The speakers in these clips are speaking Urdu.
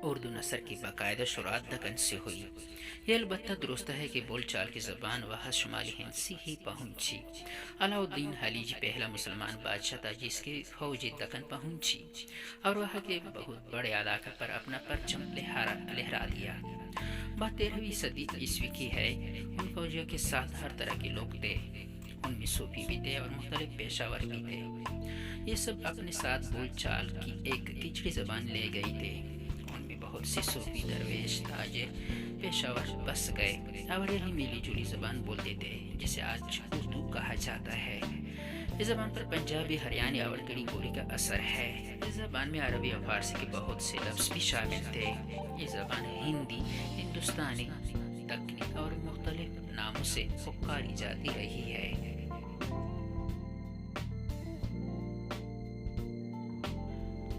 اردو نثر کی باقاعدہ شروعات دکن سے ہوئی۔ یہ البتہ درست ہے کہ بول چال کی زبان وہاں شمالی ہند سے ہی پہنچی۔ علاء الدین خلجی پہلا مسلمان بادشاہ تھا جس کی فوج دکن پہنچی اور وہاں کے بہت بڑے علاقے پر اپنا پرچم لہرا دیا۔ بات 13ویں صدی عیسوی کی ہے۔ ان فوجیوں کے ساتھ ہر طرح کے لوگ تھے، ان میں صوفی بھی تھے اور مختلف پیشہ ور بھی تھے۔ یہ سب اپنے ساتھ بول چال کی ایک کھچڑی زبان لے گئے تھے۔ ان میں بہت سے صوفی، درویش، تاجر، پیشہ ور بس گئے اور یہی ملی جلی زبان بولتے تھے جسے آج اردو کہا جاتا ہے۔ اس زبان پر پنجابی، ہریانوی اور گڑی بولی کا اثر ہے۔ اس زبان میں عربی اور فارسی کے بہت سے لفظ بھی شامل تھے۔ یہ زبان ہندی، ہندوستانی، دکنی اور مختلف ناموں سے پکاری جاتی رہی ہے۔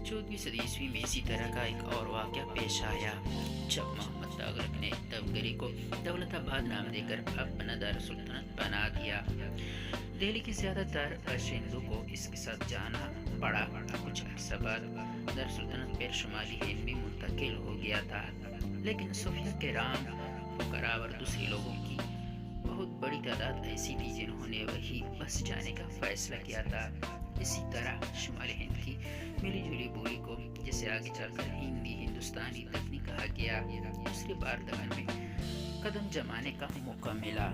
14ویں صدی عیسوی میں اسی طرح کا ایک اور واقعہ پیش آیا جب محمد تغلق نے تبگری کو دولت آباد نام دے کر اپنا دارالسلطنت بنا دیا۔ دہلی کے زیادہ تر باشندوں کو اس کے ساتھ جانا پڑا۔ کچھ عرصہ بعد دارالسلطنت پھر شمالی ہند میں منتقل ہو گیا تھا، لیکن صوفیہ کرام، فقراء اور دوسرے لوگوں کی بہت بڑی تعداد ایسی تھی جنہوں نے وہی بس جانے کا فیصلہ کیا تھا۔ اسی طرح شمالی ہند کی ملی جلی بولی کو، جسے آگے چل کر ہندی، ہندوستانی، دکنی کہا گیا، دوسری بار دکن میں قدم جمانے کا موقع ملا۔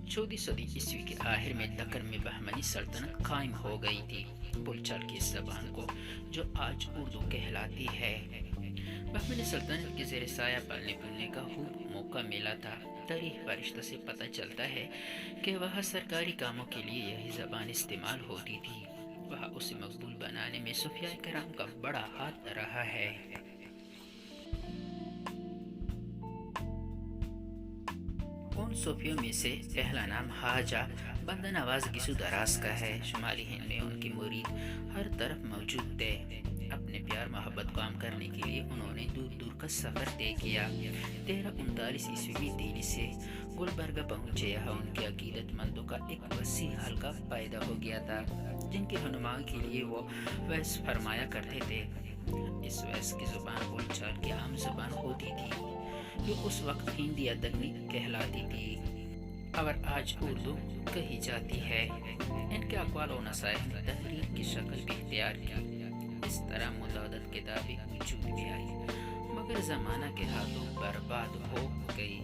14ویں صدی عیسوی کے آخر میں دکن میں بہمنی سلطنت قائم ہو گئی تھی۔ بول چال کی اس زبان کو جو آج اردو کہلاتی ہے، بہمنی سلطنت کے زیر سایہ پلنے پھولنے کا خوب موقع ملا تھا۔ تاریخ فرشتہ سے پتہ چلتا ہے کہ وہاں سرکاری کاموں کے لیے یہی زبان استعمال ہوتی تھی۔ وہاں اسے مقبول بنانے میں صوفیہ کرام کا بڑا ہاتھ رہا ہے۔ ان صوفیوں میں سے پہلا نام خواجہ بندہ نواز گیسو دراز کا ہے۔ شمالی ہند میں ان کے مرید ہر طرف موجود تھے۔ اپنے پیار محبت کو عام کرنے کے لیے انہوں نے دور دور کا سفر طے کیا۔ 1339 عیسوی میں دہلی سے گلبرگہ پہنچے۔ یہاں ان کے عقیدت مندوں کا ایک وسیع حلقہ پیدا ہو گیا تھا جن کی رہنمائی کے لیے وہ وعظ فرمایا کرتے تھے۔ اس وعظ کی زبان بول چال کی عام زبان ہوتی تھی جو اس وقت ہندی یا دکنی کہلاتی تھی اور آج اردو کہی جاتی ہے۔ ان کے اقوال و نصائح نے تحریر کی شکل بھی اختیار کی۔ اس طرح متعدد کتابیں وجود میں آئی مگر زمانہ کے ہاتھوں برباد ہو گئی۔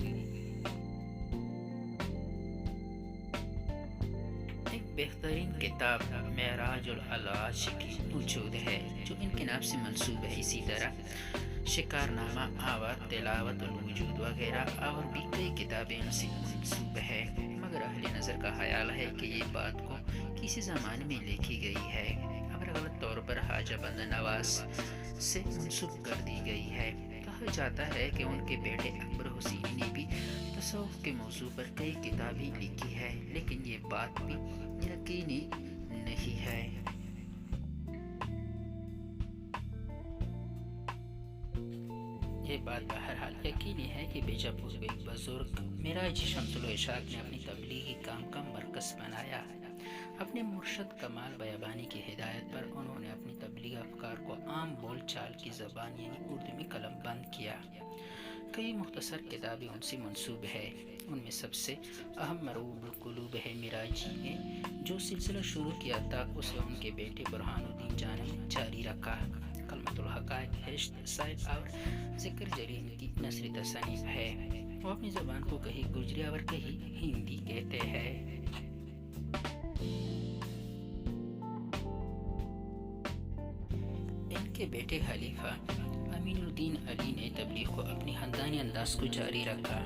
ایک بہترین کتاب معراج العاشقین موجود ہے جو ان کے نام سے منسوب ہے۔ اسی طرح شکار نامہ اور تلاوت الوجود وغیرہ اور بھی کئی کتابیں ان سے منسوب ہے، مگر اہل نظر کا خیال ہے کہ یہ بات کو کسی زمانے میں لکھی گئی ہے اور غلط طور پر خواجہ بندہ نواز سے منسوب کر دی گئی ہے۔ کہا جاتا ہے کہ ان کے بیٹے اکبر حسینی نے بھی تصوف کے موضوع پر کئی کتابیں لکھی ہے، لیکن یہ بات بھی یقینی نہیں ہے۔ یہ بات بہرحال یقینی ہے کہ بیجاپور میں ایک بزرگ معراجی شمس الاشراق نے اپنی تبلیغی کام کا مرکز بنایا۔ اپنے مرشد کمال بیابانی کی ہدایت پر انہوں نے اپنی تبلیغی افکار کو عام بول چال کی زبان یعنی اردو میں قلم بند کیا۔ کئی مختصر کتابیں ان سے منسوب ہے۔ ان میں سب سے اہم مرعوب القلوب ہے۔ معراجی نے جو سلسلہ شروع کیا تھا اسے ان کے بیٹے برہان الدین جانی نے جاری رکھا۔ کلمۃ الحقائق، ہشت صاحب اور ذکر جلیل کی نثری تصانیف ہے۔ وہ اپنی زبان کو کہیں گجری اور کہیں ہندی کہتے ہیں۔ ان کے بیٹے خلیفہ امین الدین علی نے تبلیغ کو اپنی خاندانی انداز کو جاری رکھا۔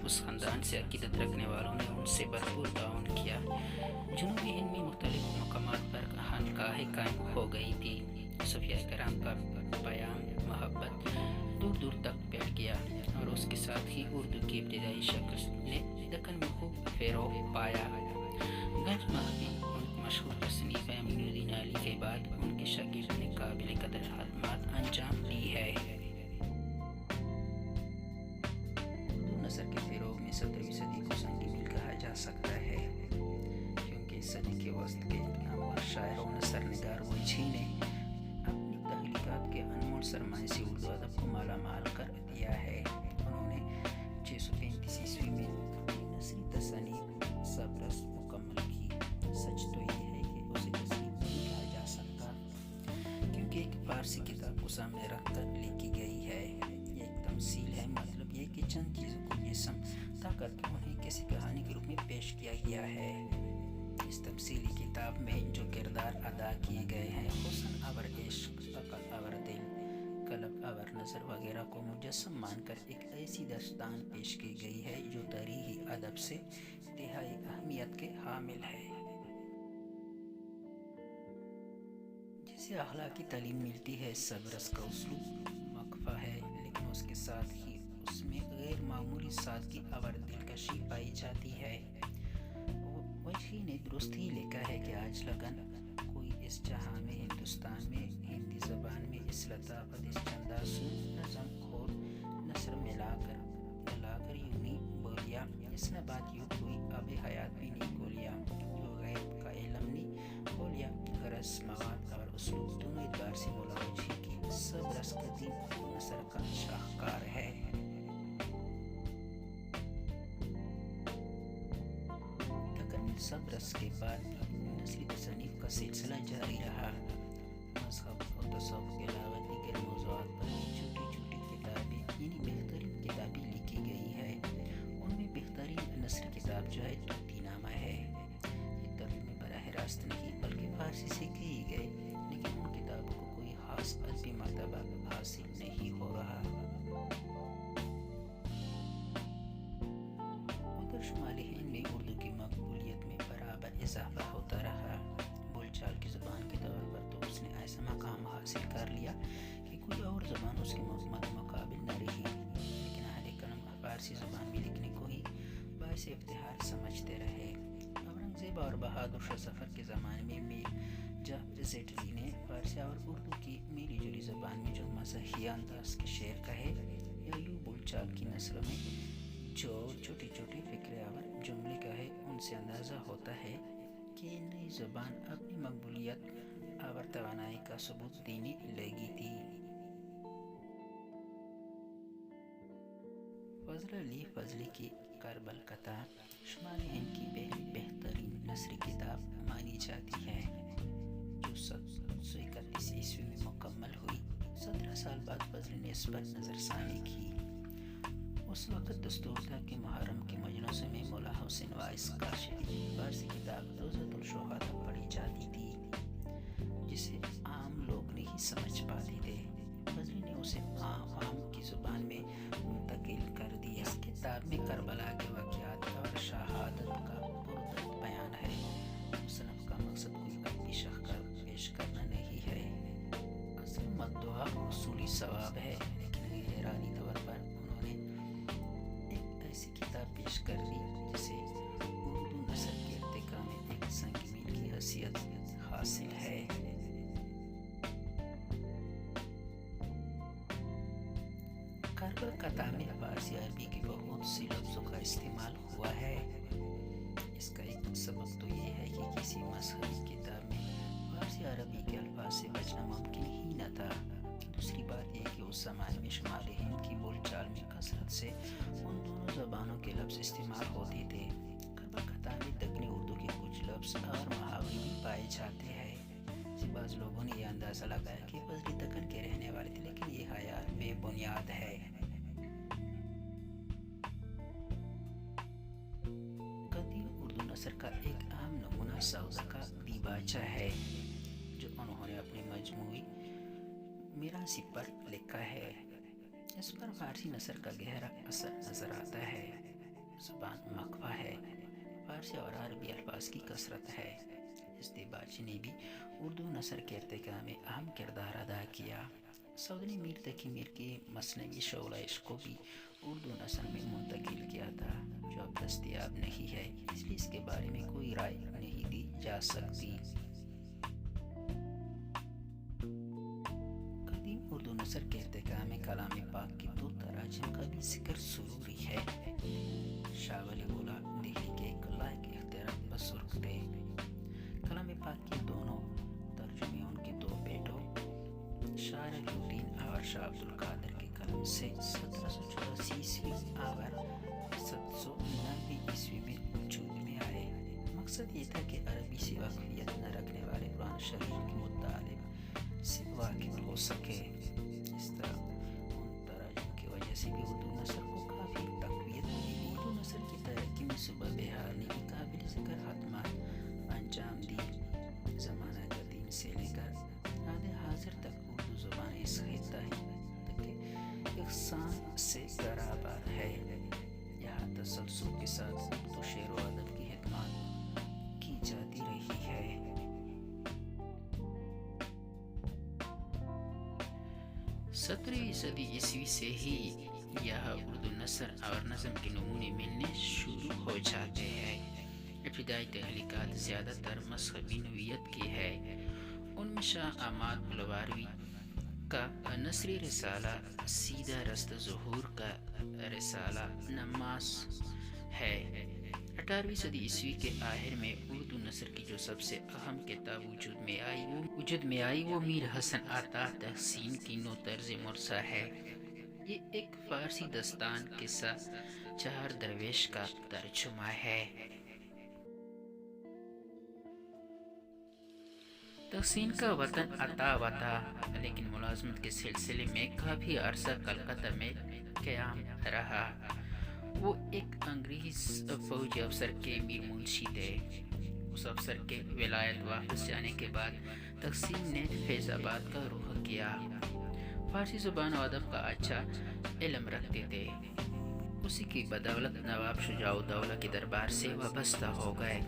اس خاندان سے عقیدت رکھنے والوں نے ان سے بھرپور تعاون کیا۔ جنوبی ہند میں مختلف مقامات پر خانقاہیں قائم ہو گئی تھی۔ صوفیہ کرام کا پیام محبت دور دور تک پھیل گیا اور اس کے ساتھ ہی اردو کی ابتدائی شکل نے دکن میں خوب فروغ پایا۔ گنج محفی ان مشہور تصنیف امین الدین علی کے بعد ان کے شاگرد نے قابل قدر خدمات انجام دی ہے۔ اردو نثر کے فروغ میں 17ویں صدی کو سنگ میل کہا جا سکتا ہے، کیونکہ اس صدی کے وسط کے نامور شاعر و نثر اثر نگار وجہی نے اپنی تخلیقات کے انمول سرمایہ سے اردو ادب کو مالا مال کر دیا ہے. انہوں نے 635 میں نثری تصنیف سبرس مکمل کی. سچ تو یہ ہے کہ اسے تصنیف نہیں کہا جا سکتا کیونکہ ایک فارسی کتاب کو سامنے رکھ کر لکھی گئی ہے. یہ ایک تمثیل ہے، مطلب یہ کہ چند چیزوں کو جسم تا کر کے انہیں کسی کہانی کے روپ میں پیش کیا گیا ہے. اس تمثیلی کتاب میں جو کردار ادا کیے گئے ہیں، حسن اور عشق، عقل اور دل، قلب اور نظر وغیرہ کو مجسم مان کر ایک ایسی داستان پیش کی گئی ہے جو تاریخی ادب سے انتہائی اہمیت کے حامل ہے. جسے اخلاقی تعلیم ملتی ہے. سبرس کا اسلوب مکفا ہے، لیکن اس کے ساتھ ہی اس میں غیر معمولی سادگی اور دلکشی پائی جاتی ہے. وجہی نے درست ہی لکھا ہے کہ آج لگن کوئی اس جہاں میں، ہندوستان میں، ہندی زبان میں اس لطافت، اس چنداسو نظم اور نثر ملا کر یوں نہیں بولیا، اس نے بات یوں کوئی اب حیات بھی نہیں بولیا، جو غیب کا علم نہیں بولیا. غرض مواد اور اسلوب دونوں اعتبار سے مولا وجہی کی سبرس قدیم نثر کا شاہکار ہے. سبرس کے بعد نثری تصنیف کا سلسلہ جاری رہا. مذہب اور تصوف کے علاوہ دیگر موضوعات پر بھی چھوٹی چھوٹی کتابیں، یعنی بہترین کتابیں لکھی گئی ہے. ان میں بہترین نثری کتاب جو ہے طوطی نامہ ہے. یہ ترجمے براہ راست نہیں بلکہ فارسی سے کیے گئے، لیکن ان کتابوں کو کوئی خاص ادبی مرتبہ حاصل نہیں ہو رہا. ادھر شمالی ہند میں اردو کی مقبولیت میں برابر اضافہ ہوتا رہا. بول چال کی زبان کے طور پر تو اس نے ایسا مقام حاصل کر لیا کہ کوئی اور زبان اس کے مقابل نہ رہی. لیکن اہل قلم فارسی زبان میں لکھنے کو ہی باعث افتخار سمجھتے رہے. اورنگزیب اور بہادر شاہ ظفر کے زمانے میں مرزا زیڈلی نے فارسی اور اردو کی میلی جولی زبان میں جو مزاحیہ انداز کے شعر کہے یا یوں بول چال کی نثروں میں جو چھوٹی چھوٹی فکرے اور جملے کہے، ان سے اندازہ ہوتا ہے کہ یہ نئی زبان اپنی مقبولیت اور توانائی کا ثبوت دینے لگی تھی. فضل علی فضلی کی کربل کتاب شمالی ہند کی پہلی بہترین نثری کتاب مانی جاتی ہے، جو 731 میں مکمل ہوئی. 17 سال بعد فضل نے اس پر نظر ثانی کی. اس وقت دستور تھا کہ محرم کے مجلسوں میں مولا حسین وائس کاشفی فارسی کتاب روضۃ الشہداء پڑھی جاتی تھی، جسے عام لوگ نہیں سمجھ پاتے تھے. فضل نے اسے عوام کی زبان میں منتقل کر دیا. اس کتاب میں کربلا کے واقعات اور شہادت کا پردرد بیان ہے. مصنف کا مقصد کوئی اپنی شخص پیش کرنا نہیں ہے، اصل مدعا اصولی ثواب ہے. لیکن غیرانی طور پر انہوں نے ایک ایسی کتاب پیش کر دی جسے اردو نثر کے ارتقاء میں ایک سنگ میل کی حیثیت حاصل ہے. کربل کتاب میں فارسی عربی کے بہت سے لفظوں کا استعمال ہوا ہے. اس کا ایک سبب تو یہ ہے کہ کسی مذہبی کتاب میں فارسی عربی کے الفاظ سے بچنا ممکن ہی نہ تھا. دوسری بات یہ کہ اس زمانے میں شمالی ہند کی بول چال میں کثرت سے ان دونوں زبانوں کے لفظ استعمال ہوتے تھے. کربل کتاب میں دکنی اردو کے کچھ لفظ اور محاورے بھی پائے جاتے ہیں. بعض لوگوں نے یہ اندازہ لگایا کہ فضلی دکن کے رہنے والے تھے، لیکن یہ خیال بے بنیاد ہے. قدیم اردو نثر کا ایک اہم نمونہ سودا کا دیباچہ ہے، جو انہوں نے اپنے مجموعی میراثی پر لکھا ہے. اس پر فارسی نثر کا گہرا اثر نظر آتا ہے. زبان مکفا ہے، فارسی اور عربی الفاظ کی کثرت ہے. اس دیباچے نے بھی اردو نثر کے ارتقاء میں اہم کردار ادا کیا. سعود نے میر تقی میر کے مثنوی شعلہ عشق کو بھی اردو نثر میں منتقل کیا تھا، جو اب دستیاب نہیں ہے، اس لیے اس کے بارے میں کوئی رائے نہیں دی جا سکتی. قدیم اردو نثر کے ارتقاء میں کلام پاک کی 2 تراجم کا بھی ذکر ضروری ہے. شاہ ولی اللہ دہلی کے ایک لائق اختیارات بزرگ تھے. کلام پاک کے دونوں ترجمے شاہ رفیع الدین اور شاہ عبد القادر کے قلم سے 1784 اور 790 عیسوی میں وجود میں آئے۔ مقصد یہ تھا کہ عربی سے واقفیت نہ رکھنے والے قرآن شریف کے مطالب سے واقف ہو سکے۔ اس طرح ان تراجم کی وجہ سے بھی اردو نثر کو کافی تقویت ملی۔ اردو نثر کی ترقی میں صوبہ بہار نے بھی قابل ذکر خدمات انجام دی۔ زمانہ قدیم سے لے کر عہد حاضر تک اردو زبان اس خطہ تک یکساں سے برابر ہے۔ یہاں تسلسل کے ساتھ اردو شعر و ادب کی خدمات کی جاتی رہی ہے۔ 17ویں صدی عیسوی سے ہی یہاں اردو نثر اور نظم کے نمونے ملنے شروع ہو جاتے ہیں۔ ابتدائی تخلیقات زیادہ تر مذہبی نوعیت کی ہے۔ ان میں شاہ احمد بلواروی کا نثری رسالہ سیدھا رست ظہور کا رسالہ نماز ہے۔ 18ویں صدی عیسوی کے آخر میں اردو نثر کی جو سب سے اہم کتاب وجود میں آئی وہ میر حسن عطا تحسین کی نو طرز مرثا ہے۔ یہ ایک فارسی داستان قصہ چہار درویش کا ترجمہ ہے۔ تحسین کا وطن عطا تھا، لیکن ملازمت کے سلسلے میں کافی عرصہ کلکتہ میں قیام رہا۔ وہ ایک انگریز فوجی افسر کے میر منشی تھے۔ اس افسر کے ولایت واپس جانے کے بعد تحسین نے فیض آباد کا رخ کیا۔ فارسی زبان و ادب کا اچھا علم رکھتے تھے۔ اسی کی بدولت نواب شجاع الدولہ کے دربار سے وابستہ ہو گئے۔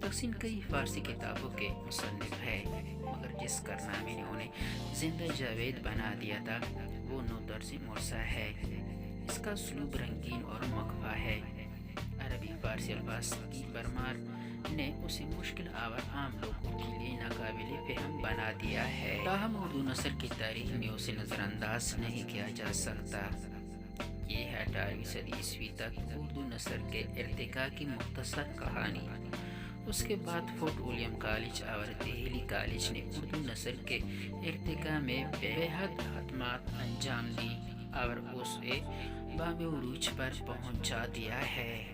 تحسین کئی فارسی کتابوں کے مصنف ہے، مگر جس کارنامے نے انہیں زندہ جاوید بنا دیا تھا وہ نو طرز مرثا ہے۔ اس کا اسلوب رنگین اور مخفی ہے۔ عربی فارسی الفاظ کی بھرمار نے اسے مشکل اور عام لوگوں کے لیے ناقابل فہم بنا دیا ہے۔ تاہم اردو نثر کی تاریخ میں اسے نظر انداز نہیں کیا جا سکتا۔ یہ ہے 18ویں صدی عیسوی تک اردو نثر کے ارتقاء کی مختصر کہانی۔ اس کے بعد فورٹ ولیم کالج اور دہلی کالج نے اردو نثر کے ارتقاء میں بے حد خدمات انجام دی اور اسے بام عروج پر پہنچا دیا ہے۔